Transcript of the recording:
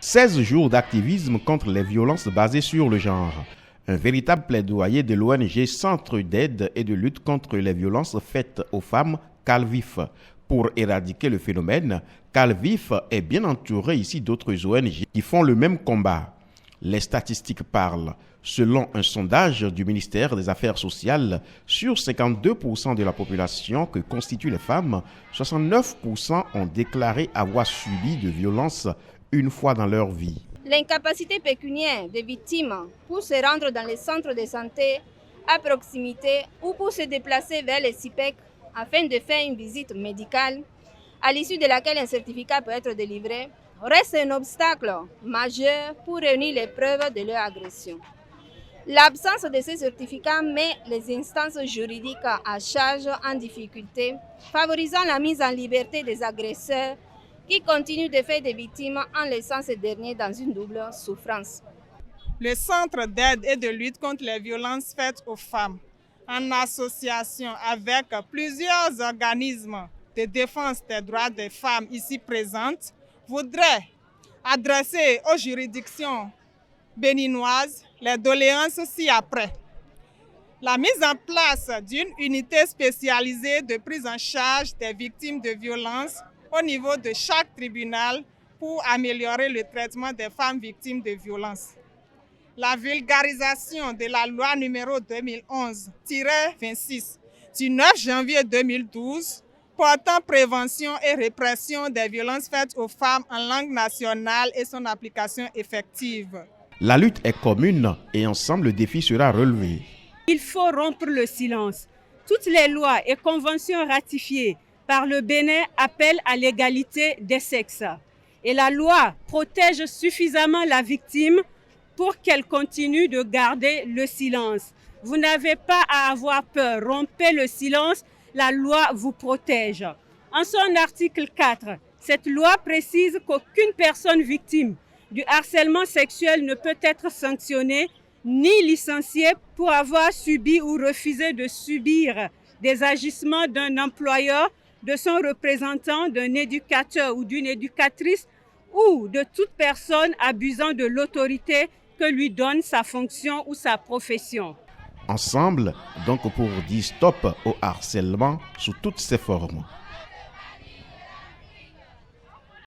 16 jours d'activisme contre les violences basées sur le genre. Un véritable plaidoyer de l'ONG Centre d'aide et de lutte contre les violences faites aux femmes, Calvif. Pour éradiquer le phénomène, Calvif est bien entouré ici d'autres ONG qui font le même combat. Les statistiques parlent. Selon un sondage du ministère des Affaires sociales, sur 52% de la population que constituent les femmes, 69% ont déclaré avoir subi de violences une fois dans leur vie. L'incapacité pécuniaire des victimes pour se rendre dans les centres de santé à proximité ou pour se déplacer vers les CIPEC afin de faire une visite médicale, à l'issue de laquelle un certificat peut être délivré, reste un obstacle majeur pour réunir les preuves de leur agression. L'absence de ces certificats met les instances juridiques à charge en difficulté, favorisant la mise en liberté des agresseurs qui continuent de faire des victimes en laissant ces derniers dans une double souffrance. Le Centre d'aide et de lutte contre les violences faites aux femmes, en association avec plusieurs organismes de défense des droits des femmes ici présentes, voudrait adresser aux juridictions béninoises les doléances ci-après. La mise en place d'une unité spécialisée de prise en charge des victimes de violences au niveau de chaque tribunal pour améliorer le traitement des femmes victimes de violences. La vulgarisation de la loi numéro 2011-26 du 9 janvier 2012 portant prévention et répression des violences faites aux femmes en langue nationale et son application effective. La lutte est commune et ensemble le défi sera relevé. Il faut rompre le silence. Toutes les lois et conventions ratifiées par le Bénin appellent à l'égalité des sexes. Et la loi protège suffisamment la victime pour qu'elle continue de garder le silence. Vous n'avez pas à avoir peur. Rompez le silence, la loi vous protège. En son article 4, cette loi précise qu'aucune personne victime du harcèlement sexuel ne peut être sanctionnée ni licenciée pour avoir subi ou refusé de subir des agissements d'un employeur, de son représentant, d'un éducateur ou d'une éducatrice ou de toute personne abusant de l'autorité que lui donne sa fonction ou sa profession. Ensemble, donc, pour dire stop au harcèlement sous toutes ses formes.